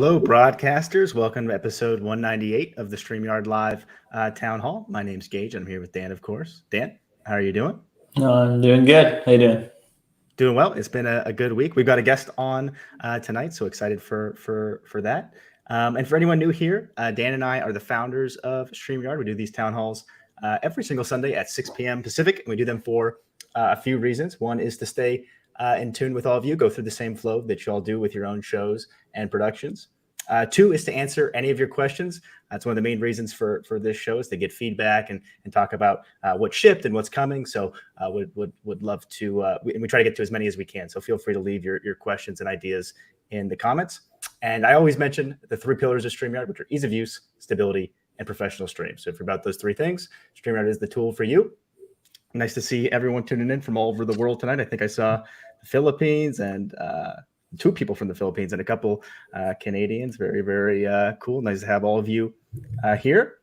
Hello, broadcasters. Welcome to episode 198 of the StreamYard Live Town Hall. My name's Gage. I'm here with Dan, of course. Dan, how are you doing? I'm doing good. How you doing? Doing well. It's been a good week. We've got a guest on tonight, so excited for that. And for anyone new here, Dan and I are the founders of StreamYard. We do these town halls every single Sunday at 6 p.m. Pacific, and we do them for a few reasons. One is to stay in tune with all of you, go through the same flow that you all do with your own shows and productions. Two is to answer any of your questions. That's one of the main reasons for this show, is to get feedback and talk about what shipped and what's coming. So would love to, and we try to get to as many as we can. So feel free to leave your questions and ideas in the comments. And I always mention the three pillars of StreamYard, which are ease of use, stability, and professional stream. So if you're about those three things, StreamYard is the tool for you. Nice to see everyone tuning in from all over the world tonight. I think I saw the Philippines and two people from the Philippines and a couple Canadians. Very, very cool. Nice to have all of you here.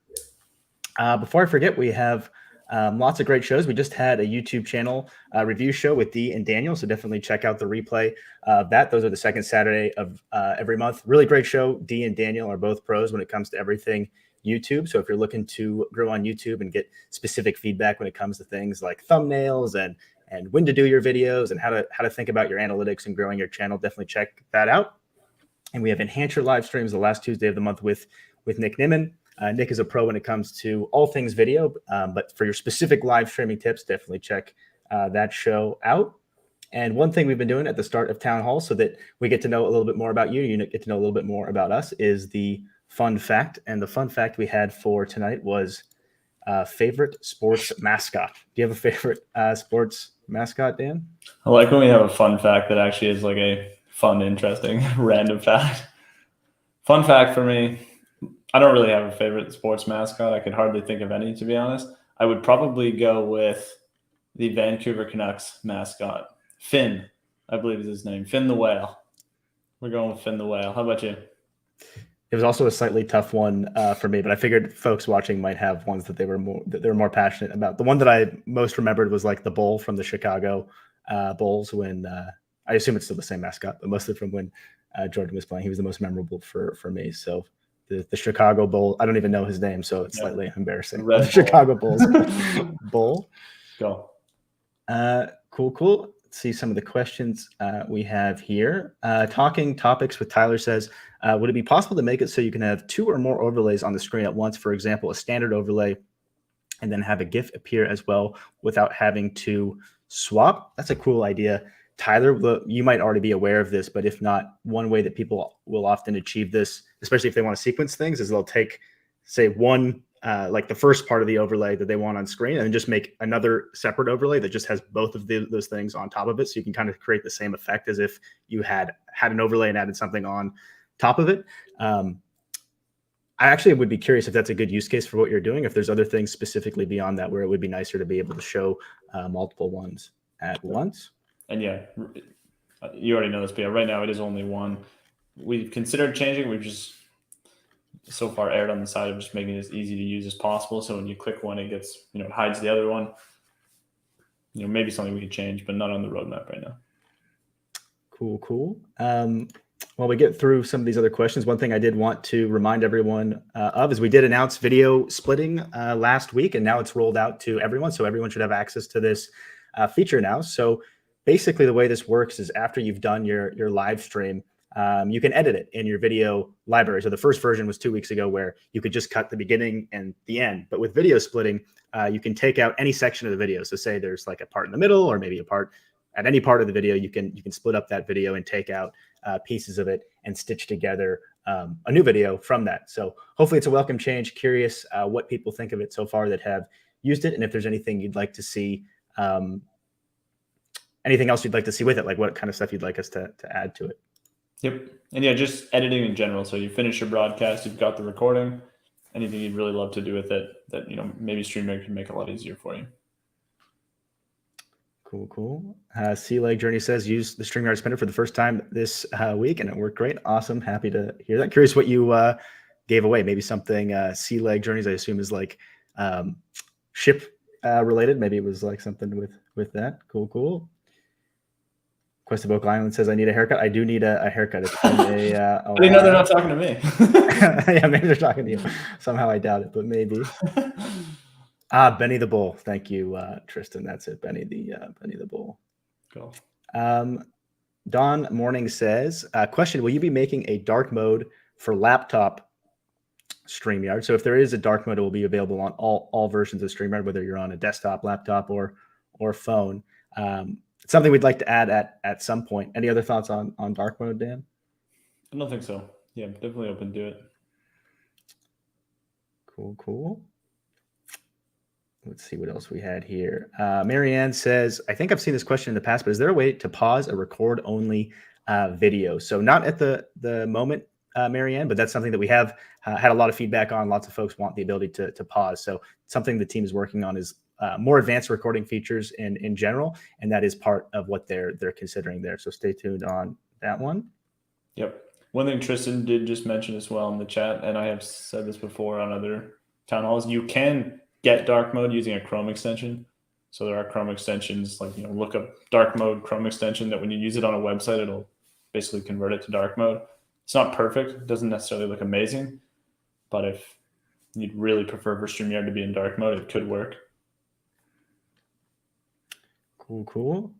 Before I forget, we have lots of great shows. We just had a YouTube channel review show with Dee and Daniel, so definitely check out the replay of that. Those are the second Saturday of every month. Really great show. Dee and Daniel are both pros when it comes to everything YouTube. So if you're looking to grow on YouTube and get specific feedback when it comes to things like thumbnails and when to do your videos and how to think about your analytics and growing your channel, definitely check that out. And we have Enhance Your Live Streams the last Tuesday of the month with Nick Nimmin. Nick is a pro when it comes to all things video, but for your specific live streaming tips, definitely check that show out. And one thing we've been doing at the start of Town Hall so that we get to know a little bit more about you, you get to know a little bit more about us, is the fun fact. And the fun fact we had for tonight was favorite sports mascot. Do you have a favorite sports mascot, Dan? I like when we have a fun fact that actually is like a fun, interesting, random fact. Fun fact for me, I don't really have a favorite sports mascot. I could hardly think of any, to be honest. I would probably go with the Vancouver Canucks mascot. Finn, I believe is his name. Finn the Whale. We're going with Finn the Whale. How about you? It was also a slightly tough one for me, but I figured folks watching might have ones that they were more passionate about. The one that I most remembered was like the Bull from the Chicago Bulls, when I assume it's still the same mascot, but mostly from when Jordan was playing. He was the most memorable for me. So the Chicago Bull, I don't even know his name, so it's slightly embarrassing. The Chicago Bulls Bull. Go. Cool. Let's see some of the questions we have here. Talking Topics with Tyler says, would it be possible to make it so you can have two or more overlays on the screen at once? For example, a standard overlay and then have a GIF appear as well without having to swap? That's a cool idea. Tyler, you might already be aware of this, but if not, one way that people will often achieve this, especially if they want to sequence things, is they'll take, say, one like the first part of the overlay that they want on screen, and then just make another separate overlay that just has both of those things on top of it. So you can kind of create the same effect as if you had an overlay and added something on top of it. I actually would be curious if that's a good use case for what you're doing, if there's other things specifically beyond that where it would be nicer to be able to show multiple ones at once. And yeah, you already know this, but yeah, right now it is only one. We've considered changing. We've just so far erred on the side of just making it as easy to use as possible. So when you click one, it gets, it hides the other one. Maybe something we could change, but not on the roadmap right now. Cool. While we get through some of these other questions, one thing I did want to remind everyone of is we did announce video splitting last week, and now it's rolled out to everyone. So everyone should have access to this feature now. So basically the way this works is after you've done your live stream, you can edit it in your video library. So the first version was 2 weeks ago where you could just cut the beginning and the end. But with video splitting, you can take out any section of the video. So say there's like a part in the middle or maybe a part at any part of the video, you can split up that video and take out pieces of it and stitch together a new video from that. So hopefully it's a welcome change. Curious what people think of it so far that have used it, and if there's anything you'd like to see, anything else you'd like to see with it, like what kind of stuff you'd like us to add to it. Yep. And yeah, just editing in general. So you finish your broadcast, you've got the recording, anything you'd really love to do with it that, maybe StreamYard can make a lot easier for you. Cool. Sea Leg Journey says, use the StreamYard Spinner for the first time this week, and it worked great. Awesome. Happy to hear that. Curious what you gave away. Maybe something Sea Leg Journeys, I assume, is like ship related. Maybe it was like something with that. Cool. Quest of Oak Island says I need a haircut. I do need a haircut. It's been a I didn't know they're not talking to me. Yeah, maybe they're talking to you. Somehow I doubt it, but maybe. Benny the Bull. Thank you, Tristan. That's it. Benny the Bull. Cool. Don Morning says, question, will you be making a dark mode for laptop StreamYard? So if there is a dark mode, it will be available on all versions of StreamYard, whether you're on a desktop, laptop, or phone. It's something we'd like to add at some point. Any other thoughts on dark mode, Dan? I don't think so. Yeah, I'm definitely open to it. Cool. Let's see what else we had here. Marianne says, I think I've seen this question in the past, but is there a way to pause a record only video? So not at the moment, Marianne, but that's something that we have had a lot of feedback on. Lots of folks want the ability to pause. So something the team is working on is more advanced recording features in general, and that is part of what they're considering there. So stay tuned on that one. Yep. One thing Tristan did just mention as well in the chat, and I have said this before on other town halls, you can get dark mode using a Chrome extension. So there are Chrome extensions, like, look up dark mode Chrome extension, that when you use it on a website, it'll basically convert it to dark mode. It's not perfect. It doesn't necessarily look amazing, but if you'd really prefer for StreamYard to be in dark mode, it could work. Cool.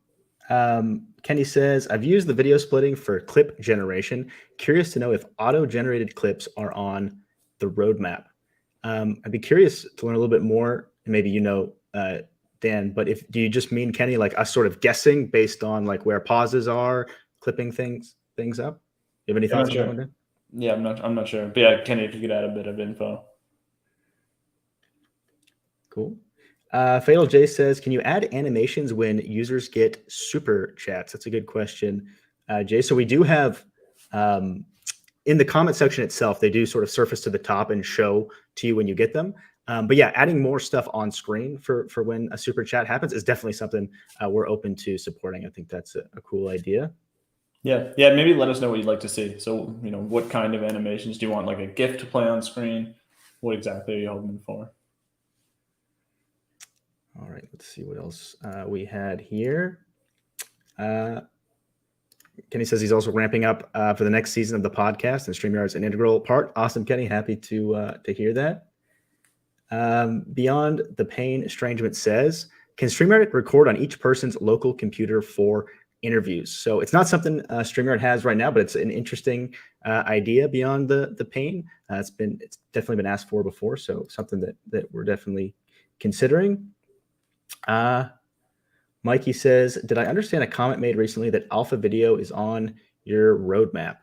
Kenny says, I've used the video splitting for clip generation. Curious to know if auto-generated clips are on the roadmap. I'd be curious to learn a little bit more, and maybe Dan, but do you just mean, Kenny, like us sort of guessing based on like where pauses are, clipping things up? You have any thoughts on that one, Dan? Yeah, I'm not sure. But yeah, Kenny, if you could add a bit of info. Cool. Fatal J says, can you add animations when users get super chats? That's a good question, Jay. So we do have in the comment section itself, they do sort of surface to the top and show to you when you get them. But yeah, adding more stuff on screen for when a super chat happens is definitely something we're open to supporting. I think that's a cool idea. Yeah. Maybe let us know what you'd like to see. So, what kind of animations do you want? Like a GIF to play on screen? What exactly are you hoping for? All right, let's see what else we had here. Kenny says he's also ramping up for the next season of the podcast, and StreamYard is an integral part. Awesome, Kenny. Happy to hear that. Beyond the Pain Estrangement says, can StreamYard record on each person's local computer for interviews? So it's not something StreamYard has right now, but it's an interesting idea beyond the pain. It's definitely been asked for before, so something that we're definitely considering. Mikey says, did I understand a comment made recently that alpha video is on your roadmap?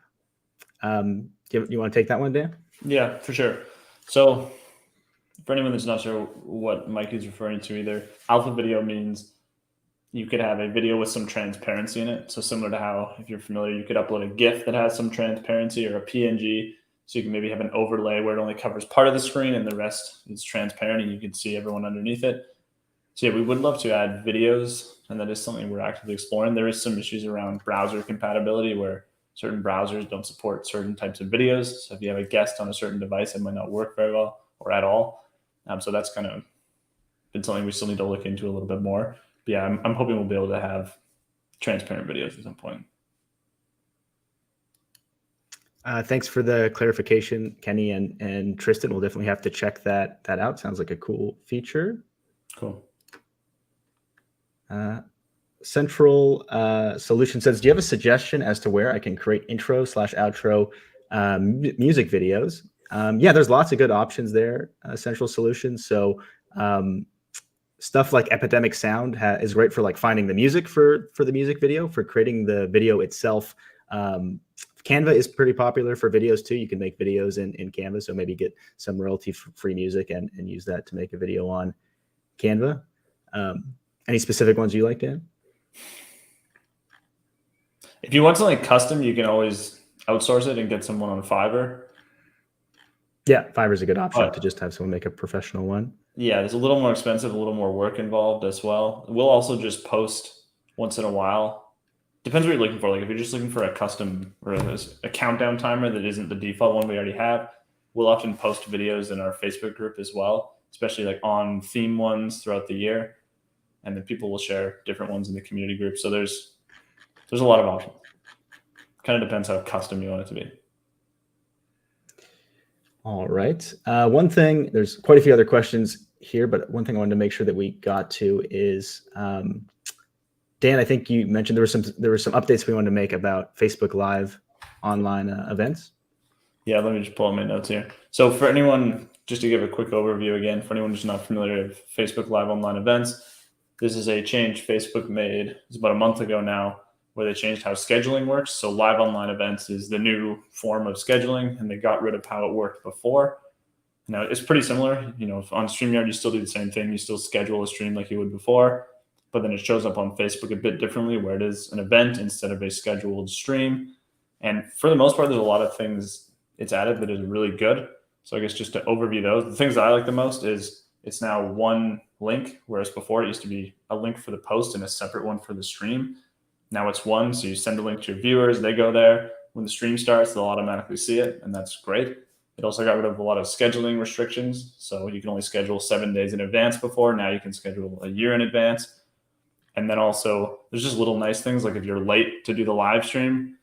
Do you want to take that one, Dan? Yeah, for sure. So for anyone that's not sure what Mikey's referring to either, alpha video means you could have a video with some transparency in it. So similar to how, if you're familiar, you could upload a GIF that has some transparency, or a PNG. So you can maybe have an overlay where it only covers part of the screen and the rest is transparent and you can see everyone underneath it. So yeah, we would love to add videos, and that is something we're actively exploring. There is some issues around browser compatibility where certain browsers don't support certain types of videos. So if you have a guest on a certain device, it might not work very well or at all. So that's kind of been something we still need to look into a little bit more. But yeah, I'm hoping we'll be able to have transparent videos at some point. Thanks for the clarification, Kenny and Tristan. We'll definitely have to check that out. Sounds like a cool feature. Cool. Central Solution says, do you have a suggestion as to where I can create intro/outro music videos? Yeah, there's lots of good options there, Central Solution. So stuff like Epidemic Sound is great for like finding the music for the music video, for creating the video itself. Canva is pretty popular for videos too. You can make videos in Canva, so maybe get some royalty-free music and use that to make a video on Canva. Any specific ones you like, Dan? If you want something custom, you can always outsource it and get someone on Fiverr. Yeah, Fiverr is a good option to just have someone make a professional one. Yeah, it's a little more expensive, a little more work involved as well. We'll also just post once in a while. Depends what you're looking for. Like if you're just looking for a custom or a countdown timer that isn't the default one we already have, we'll often post videos in our Facebook group as well, especially like on theme ones throughout the year. And then people will share different ones in the community group. So there's There's a lot of options. Kind of depends how custom you want it to be. All right. One thing, there's quite a few other questions here, but one thing I wanted to make sure that we got to is, Dan, I think you mentioned there were some updates we wanted to make about Facebook Live online events. Yeah, let me just pull up my notes here. So for anyone, just to give a quick overview again, for anyone who's not familiar with Facebook Live online events, this is a change Facebook made. It's about a month ago now, where they changed how scheduling works. So live online events is the new form of scheduling, and they got rid of how it worked before. Now it's pretty similar. You know, on StreamYard, you still do the same thing. You still schedule a stream like you would before, but then it shows up on Facebook a bit differently, where it is an event instead of a scheduled stream. And for the most part, there's a lot of things it's added that is really good. So I guess just to overview those, the things that I like the most is it's now one link, whereas before it used to be a link for the post and a separate one for the stream. Now it's one, so you send a link to your viewers, they go there. When the stream starts, they'll automatically see it, and that's great. It also got rid of a lot of scheduling restrictions. So you can only schedule 7 days in advance before. Now you can schedule a year in advance. And then also there's just little nice things, like if you're late to do the live stream,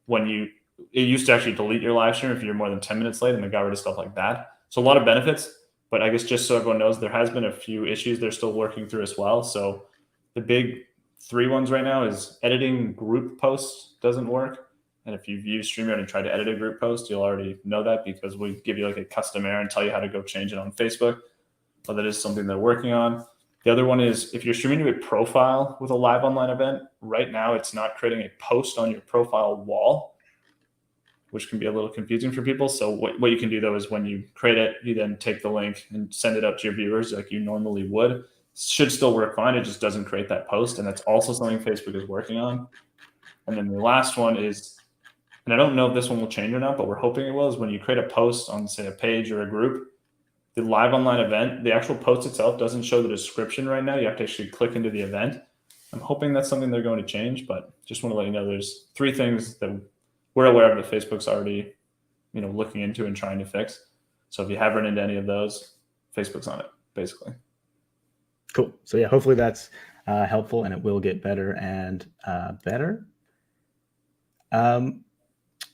it used to actually delete your live stream if you're more than 10 minutes late, and they got rid of stuff like that. So a lot of benefits, but I guess just so everyone knows, there has been a few issues they're still working through as well. So the big 3 ones right now is editing group posts doesn't work. And if you've used StreamYard and tried to edit a group post, you'll already know that, because we give you like a custom error and tell you how to go change it on Facebook. But that is something they're working on. The other one is if you're streaming to a profile with a live online event, right now it's not creating a post on your profile wall, which can be a little confusing for people. So what you can do though is when you create it, you then take the link and send it out to your viewers like you normally would. Should still work fine. It just doesn't create that post. And that's also something Facebook is working on. And then the last one is, and I don't know if this one will change or not, but we're hoping it will, is when you create a post on, say, a page or a group, the live online event, the actual post itself doesn't show the description right now. You have to actually click into the event. I'm hoping that's something they're going to change, but just want to let you know there's 3 things that we're aware of that Facebook's already, looking into and trying to fix. So if you have run into any of those, Facebook's on it, basically. Cool. So yeah, hopefully that's helpful, and it will get better and better.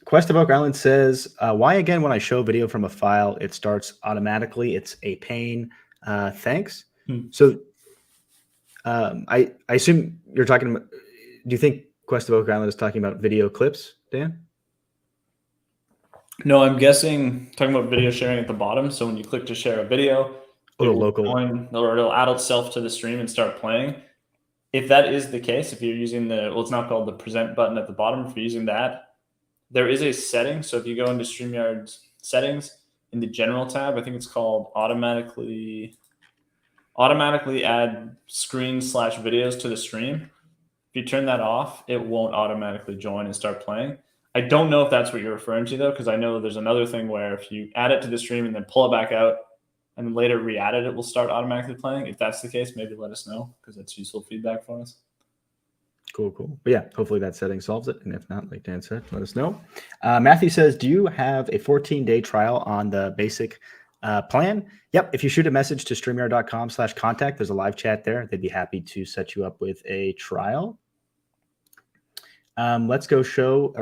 Quest of Oak Island says, why again, when I show video from a file, it starts automatically? It's a pain. Thanks. So I assume you're talking about, do you think Quest of Oak Island is talking about video clips, Dan? No, I'm guessing talking about video sharing at the bottom. So when you click to share a video, it'll add itself to the stream and start playing. If that is the case, if you're using it's not called the present button at the bottom. If you're using that, there is a setting. So if you go into StreamYard's settings in the general tab, I think it's called automatically add screen/videos to the stream. If you turn that off, it won't automatically join and start playing. I don't know if that's what you're referring to though, because I know there's another thing where if you add it to the stream and then pull it back out and then later re-add it, it will start automatically playing. If that's the case, maybe let us know, because that's useful feedback for us. Cool. But yeah, hopefully that setting solves it. And if not, like Dan said, let us know. Matthew says, do you have a 14-day trial on the basic plan? Yep. If you shoot a message to StreamYard.com/contact, there's a live chat there. They'd be happy to set you up with a trial. Let's go so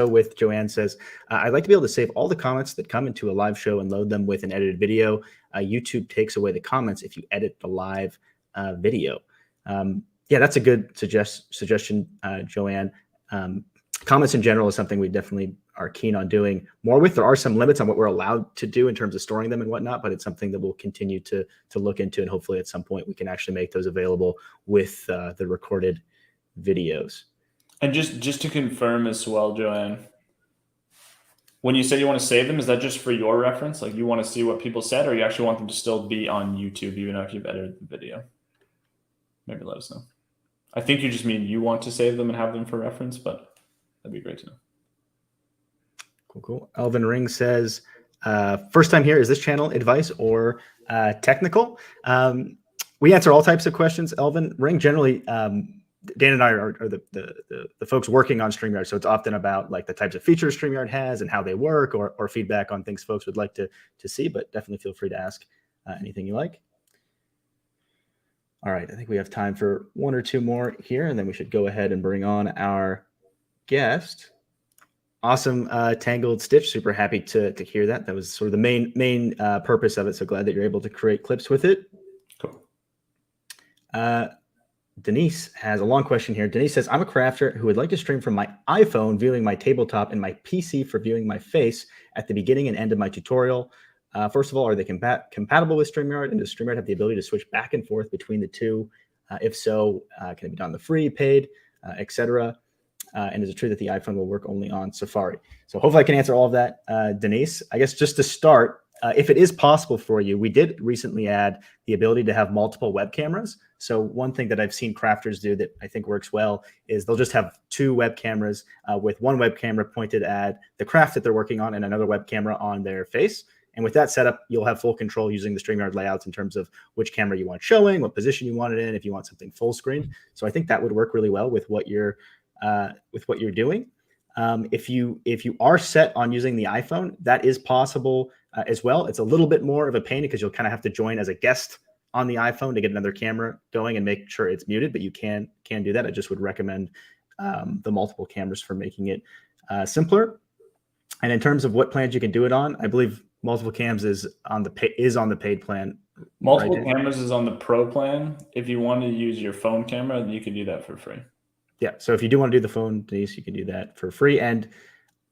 with Joanne says, I'd like to be able to save all the comments that come into a live show and load them with an edited video. YouTube takes away the comments if you edit the live video. Yeah, that's a good suggestion, Joanne. Comments in general is something we definitely are keen on doing more with. There are some limits on what we're allowed to do in terms of storing them and whatnot, but it's something that we'll continue to look into, and hopefully at some point we can actually make those available with the recorded videos. And just to confirm as well, Joanne, when you say you want to save them, is that just for your reference? Like you want to see what people said, or you actually want them to still be on YouTube even if you've edited the video? Maybe let us know. I think you just mean you want to save them and have them for reference, but that'd be great to know. Cool. Elvin Ring says, first time here, is this channel advice or technical? We answer all types of questions, Elvin Ring. Generally, Dan and I are the folks working on StreamYard, so it's often about like the types of features StreamYard has and how they work, or feedback on things folks would like to see, but definitely feel free to ask anything you like. All right, I think we have time for one or two more here, and then we should go ahead and bring on our guest. Awesome, Tangled Stitch. Super happy to hear that. That was sort of the main purpose of it. So glad that you're able to create clips with it. Cool. Denise has a long question here. Denise says, I'm a crafter who would like to stream from my iPhone viewing my tabletop and my PC for viewing my face at the beginning and end of my tutorial. First of all, are they compatible with StreamYard? And does StreamYard have the ability to switch back and forth between the two? If so, can it be done the free, paid, etc.? And is it true that the iPhone will work only on Safari? So hopefully I can answer all of that, Denise. I guess just to start, if it is possible for you, we did recently add the ability to have multiple web cameras. So one thing that I've seen crafters do that I think works well is they'll just have two web cameras with one web camera pointed at the craft that they're working on and another web camera on their face. And with that setup, you'll have full control using the StreamYard layouts in terms of which camera you want showing, what position you want it in, if you want something full screen. So I think that would work really well with what you're doing. If you are set on using the iPhone, that is possible as well. It's a little bit more of a pain because you'll kind of have to join as a guest on the iPhone to get another camera going and make sure it's muted, but you can do that. I just would recommend the multiple cameras for making it simpler. And in terms of what plans you can do it on, I believe multiple cams is on the paid plan. Multiple cameras is on the pro plan. If you want to use your phone camera, you can do that for free. Yeah, so if you do want to do the phone, Denise, you can do that for free. And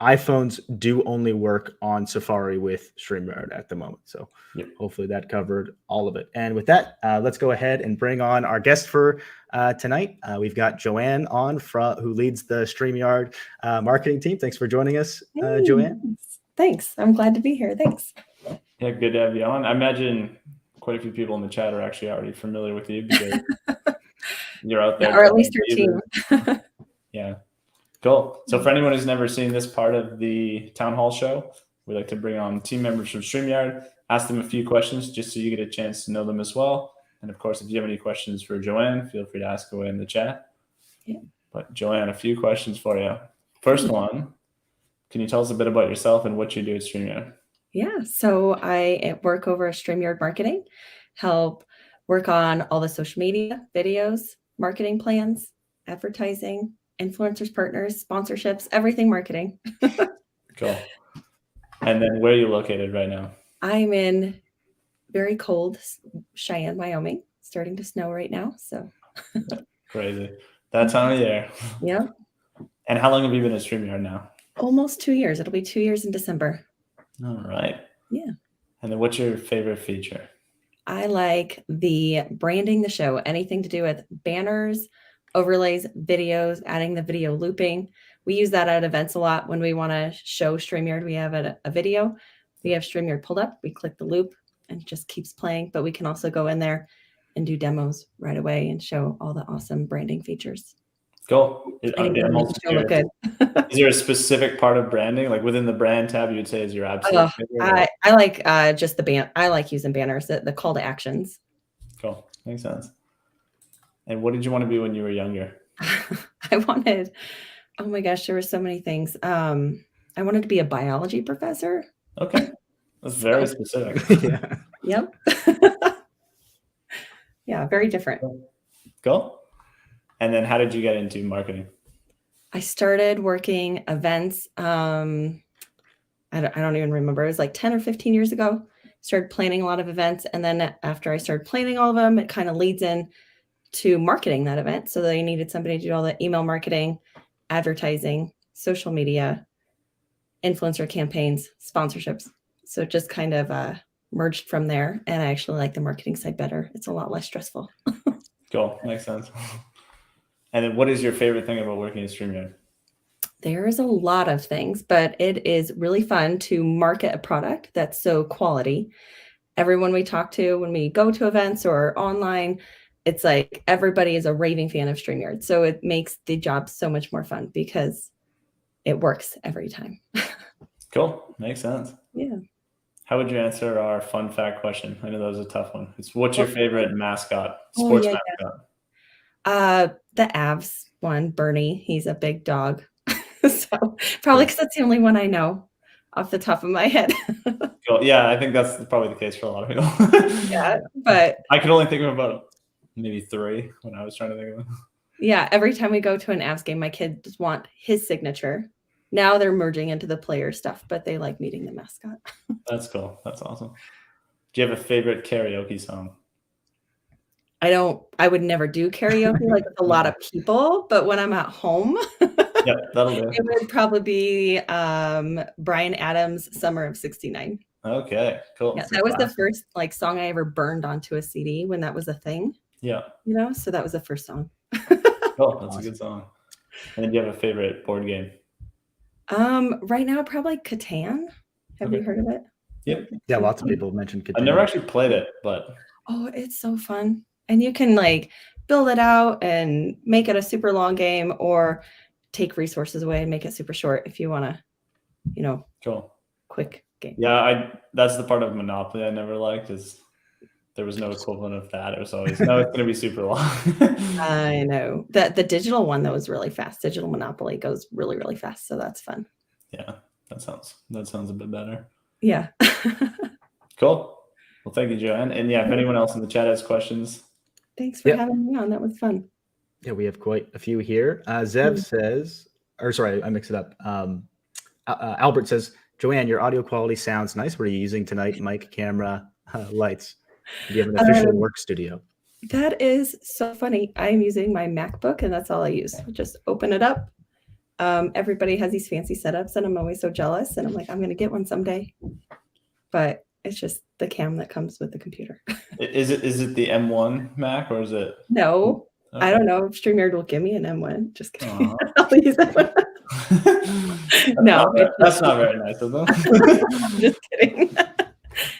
iPhones do only work on Safari with StreamYard at the moment. So Hopefully that covered all of it. And with that, let's go ahead and bring on our guest for tonight. We've got Joanne on who leads the StreamYard marketing team. Thanks for joining us, Joanne. Thanks. I'm glad to be here. Thanks. Yeah, good to have you on. I imagine quite a few people in the chat are actually already familiar with you because you're out there. Or at least your team. Yeah. Cool. So for anyone who's never seen this part of the town hall show, we like to bring on team members from StreamYard, ask them a few questions just so you get a chance to know them as well. And of course, if you have any questions for Joanne, feel free to ask away in the chat. Yeah. But Joanne, a few questions for you. First one, can you tell us a bit about yourself and what you do at StreamYard? Yeah. So I work over at StreamYard Marketing, help work on all the social media, videos, marketing plans, advertising, influencers, partners, sponsorships, everything marketing. Cool. And then where are you located right now? I'm in very cold Cheyenne, Wyoming. Starting to snow right now. So crazy. That time of year. Yeah. And how long have you been at StreamYard now? Almost 2 years. It'll be 2 years in December. All right. Yeah. And then what's your favorite feature? I like the branding the show, anything to do with banners, overlays, videos, adding the video looping. We use that at events a lot when we want to show StreamYard. We have a video. We have StreamYard pulled up. We click the loop and it just keeps playing. But we can also go in there and do demos right away and show all the awesome branding features. Cool. Is there a specific part of branding, like within the brand tab, you would say is your absolute favorite? I like just the band. I like using banners, the call to actions. Cool. Makes sense. And what did you want to be when you were younger? I wanted, oh my gosh, there were so many things. I wanted to be a biology professor. Okay. That's very specific. Yeah. Yep. Yeah, very different. Cool. And then how did you get into marketing? I started working events. I don't even remember. It was like 10 or 15 years ago. Started planning a lot of events. And then after I started planning all of them, it kind of leads in to marketing that event. So they needed somebody to do all the email marketing, advertising, social media, influencer campaigns, sponsorships. So it just kind of merged from there. And I actually like the marketing side better. It's a lot less stressful. Cool. Makes sense. And then what is your favorite thing about working at StreamYard? There's a lot of things, but it is really fun to market a product that's so quality. Everyone we talk to when we go to events or online, it's like everybody is a raving fan of StreamYard. So it makes the job so much more fun because it works every time. Cool. Makes sense. Yeah. How would you answer our fun fact question? I know that was a tough one. It's what's your favorite mascot, sports mascot? The Avs one, Bernie. He's a big dog. So probably because that's the only one I know off the top of my head. Cool. Yeah, I think that's probably the case for a lot of people. Yeah, but I could only think of about maybe 3 when I was trying to think of it. Yeah, every time we go to an Avs game, my kids want his signature. Now they're merging into the player stuff, but they like meeting the mascot. That's cool. That's awesome. Do you have a favorite karaoke song? I would never do karaoke like with a lot of people, but when I'm at home, Yeah, that'll do. it would probably be Bryan Adams' Summer of '69. Okay, cool. Yeah, that was the first like song I ever burned onto a CD when that was a thing. Yeah. So that was the first song. Cool. That's a good song. And then do you have a favorite board game? Right now, probably Catan. Have you heard of it? Yep. Yeah, lots of people mentioned Catan. I've never actually played it, but oh, it's so fun. And you can like build it out and make it a super long game or take resources away and make it super short if you want to, cool. Quick game. Yeah, that's the part of Monopoly I never liked is there was no equivalent of that. It was always, no, it's going to be super long. I know. The digital one, that was really fast. Digital Monopoly goes really, really fast. So that's fun. Yeah, that sounds a bit better. Yeah. Cool. Well, thank you, Joanne. And yeah, if anyone else in the chat has questions. Thanks for having me on. That was fun. Yeah, we have quite a few here. Zev says, or sorry, I mixed it up. Albert says, Joanne, your audio quality sounds nice. What are you using tonight? Mic, camera, lights. Do you have an official work studio? That is so funny. I'm using my MacBook and that's all I use. Just open it up. Everybody has these fancy setups and I'm always so jealous. And I'm like, I'm going to get one someday. But it's just the cam that comes with the computer. Is it the M1 Mac or is it? No, okay. I don't know. StreamYard will give me an M1. Just kidding. I'll use that one. No, that's not very nice of them. Just kidding.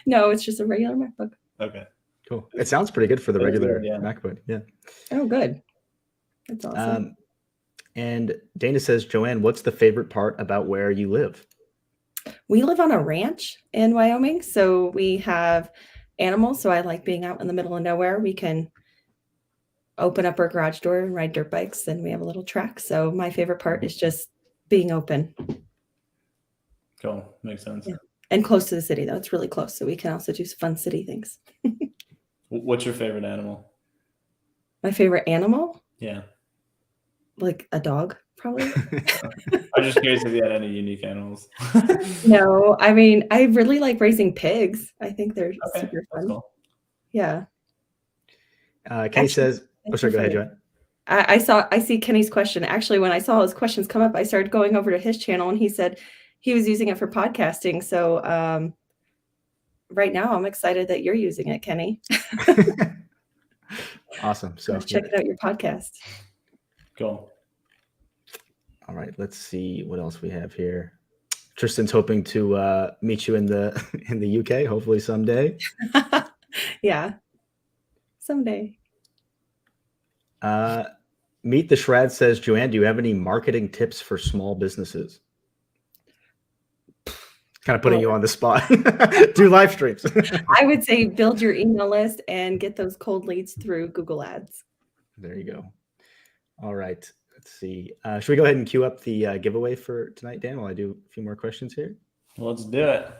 No, it's just a regular MacBook. Okay, cool. It sounds pretty good for the regular MacBook. Yeah. Oh, good. That's awesome. And Dana says, Joanne, what's the favorite part about where you live? We live on a ranch in Wyoming, so we have animals. So I like being out in the middle of nowhere. We can open up our garage door and ride dirt bikes, and we have a little track. So my favorite part is just being open. Cool. Makes sense. Yeah. And close to the city, though. It's really close, so we can also do fun city things. What's your favorite animal? My favorite animal? Yeah. Like a dog, probably. I'm just curious if you had any unique animals. No, I mean, I really like raising pigs. I think they're super fun. Cool. Yeah. Kenny says, oh, sorry, go ahead, Joanne. I see Kenny's question. Actually, when I saw his questions come up, I started going over to his channel and he said he was using it for podcasting. So right now I'm excited that you're using it, Kenny. Awesome. So check it out, your podcast. Cool. All right, let's see what else we have here. Tristan's hoping to meet you in the UK, hopefully someday. Yeah, someday. Meet the Shred says, Joanne, do you have any marketing tips for small businesses? Kind of putting you on the spot. Do live streams. I would say build your email list and get those cold leads through Google Ads. There you go. All right. Let's see. Should we go ahead and queue up the giveaway for tonight, Dan, while I do a few more questions here? Let's do it.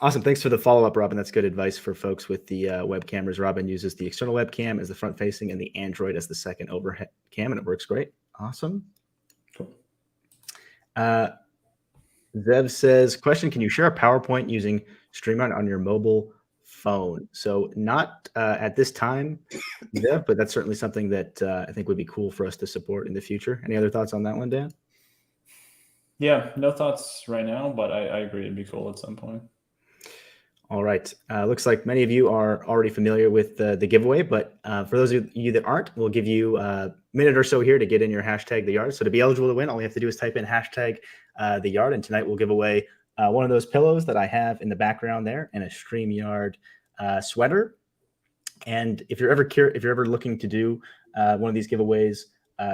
Awesome. Thanks for the follow-up, Robin. That's good advice for folks with the web cameras. Robin uses the external webcam as the front-facing and the Android as the second overhead cam, and it works great. Awesome. Cool. Zev says, question, can you share a PowerPoint using StreamYard on your mobile phone? So not at this time, Zev, but that's certainly something that I think would be cool for us to support in the future. Any other thoughts on that one, Dan? Yeah, no thoughts right now, but I agree it'd be cool at some point. All right. Looks like many of you are already familiar with the giveaway, but for those of you that aren't, we'll give you a minute or so here to get in your hashtag the yard. So to be eligible to win, all you have to do is type in hashtag the yard. And tonight we'll give away one of those pillows that I have in the background there and a StreamYard sweater. And if you're ever looking to do one of these giveaways,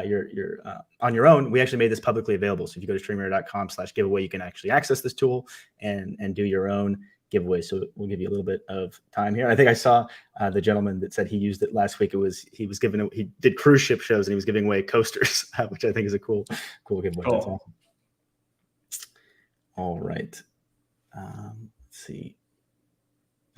you're on your own, we actually made this publicly available. So if you go to StreamYard.com/giveaway, you can actually access this tool and do your own giveaway. So we'll give you a little bit of time here. I think I saw the gentleman that said he used it last week. He did cruise ship shows and he was giving away coasters, which I think is a cool giveaway. Cool. That's awesome. All right. Let's see.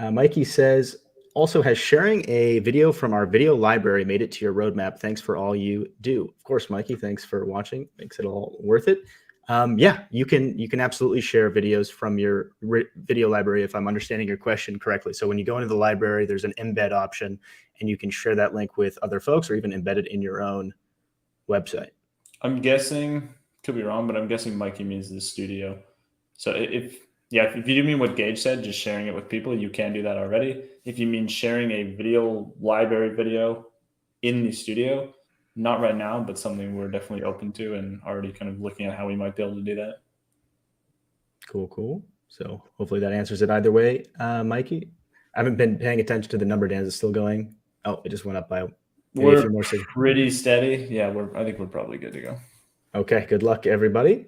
Mikey says, Also, has sharing a video from our video library made it to your roadmap? Thanks for all you do. Of course, Mikey, thanks for watching. Makes it all worth it. Yeah, you can absolutely share videos from your video library if I'm understanding your question correctly. So when you go into the library, there's an embed option, and you can share that link with other folks or even embed it in your own website. I'm guessing, could be wrong, but I'm guessing Mikey means the studio. So if you do mean what Gage said, just sharing it with people, you can do that already. If you mean sharing a video library video in the studio, not right now, but something we're definitely open to and already kind of looking at how we might be able to do that. Cool. So hopefully that answers it either way. Mikey, I haven't been paying attention to the number. Dan, is it still going? Oh, it just went up by maybe a few more seconds. Pretty steady. Yeah, I think we're probably good to go. Okay, good luck, everybody.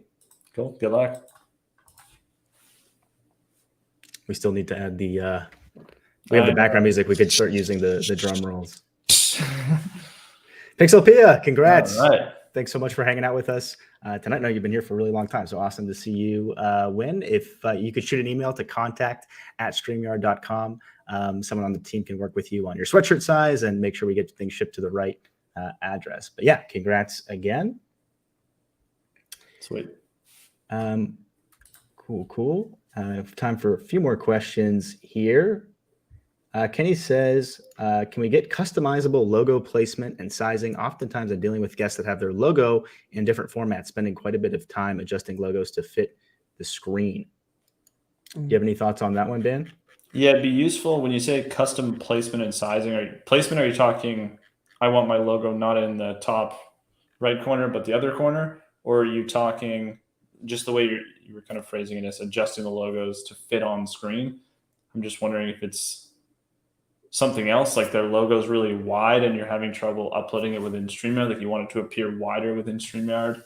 Cool. Good luck. We still need to add the we have the background music. We could start using the drum rolls. Pixelpia, congrats. All right. Thanks so much for hanging out with us tonight. I know you've been here for a really long time, so awesome to see you win. If you could shoot an email to contact@streamyard.com. Someone on the team can work with you on your sweatshirt size and make sure we get things shipped to the right address. But yeah, congrats again. Sweet. Cool. I have time for a few more questions here. Kenny says, can we get customizable logo placement and sizing? Oftentimes I'm dealing with guests that have their logo in different formats, spending quite a bit of time adjusting logos to fit the screen. Do you have any thoughts on that one, Dan? Yeah, it'd be useful when you say custom placement and sizing. Are you talking, I want my logo not in the top right corner, but the other corner? Or are you talking just the way you were kind of phrasing it as adjusting the logos to fit on screen? I'm just wondering if it's something else, like their logo's really wide and you're having trouble uploading it within StreamYard, like you want it to appear wider within StreamYard.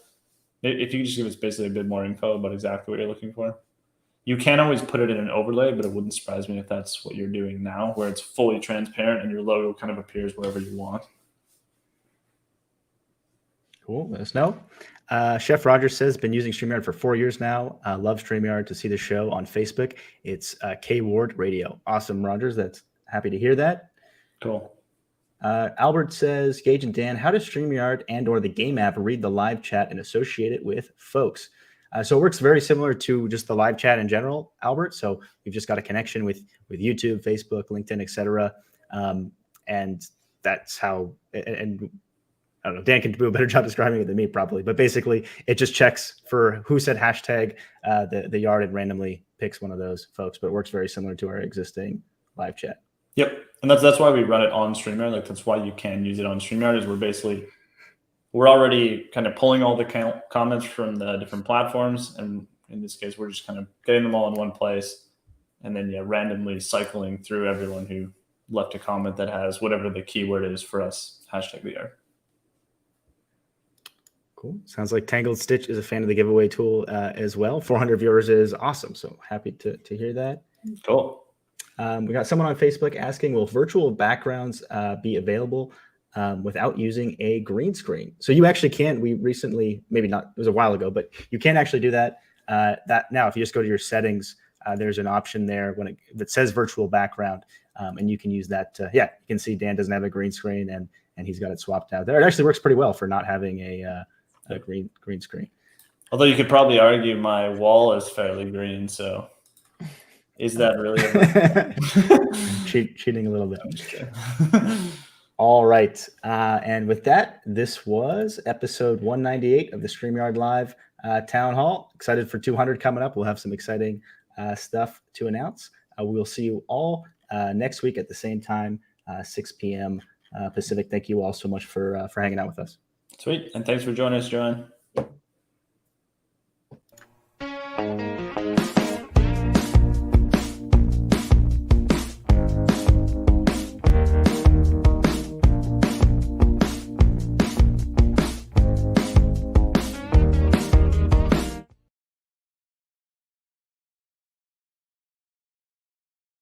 If you could just give us basically a bit more info about exactly what you're looking for. You can always put it in an overlay, but it wouldn't surprise me if that's what you're doing now, where it's fully transparent and your logo kind of appears wherever you want. Cool, let us know. Chef Rogers says, been using StreamYard for 4 years now. Love StreamYard. To see the show on Facebook, it's K Ward Radio. Awesome, Rogers. That's happy to hear that. Cool. Albert says, Gage and Dan, how does StreamYard and or the game app read the live chat and associate it with folks? So it works very similar to just the live chat in general, Albert. So we've just got a connection with YouTube, Facebook, LinkedIn, etc. And that's how, and I don't know, Dan can do a better job describing it than me probably, but basically it just checks for who said hashtag the yard and randomly picks one of those folks, but it works very similar to our existing live chat. Yep. And that's why we run it on StreamYard. Like that's why you can use it on StreamYard, is we're already kind of pulling all the comments from the different platforms. And in this case, we're just kind of getting them all in one place and then randomly cycling through everyone who left a comment that has whatever the keyword is for us, hashtag the yard. Cool. Sounds like Tangled Stitch is a fan of the giveaway tool as well. 400 viewers is awesome. So happy to hear that. Cool. We got someone on Facebook asking, will virtual backgrounds be available without using a green screen? So you actually can. We recently, maybe not, it was a while ago, but you can actually do that. That now, if you just go to your settings, there's an option there that says virtual background, and you can use that. You can see Dan doesn't have a green screen, and he's got it swapped out there. It actually works pretty well for not having a green screen. Although you could probably argue my wall is fairly green, so. Is that really cheating a little bit? All right. And with that, this was episode 198 of the StreamYard Live Town Hall. Excited for 200 coming up. We'll have some exciting stuff to announce. We'll see you all next week at the same time, 6 p.m. Pacific. Thank you all so much for hanging out with us. Sweet. And thanks for joining us, Joanne.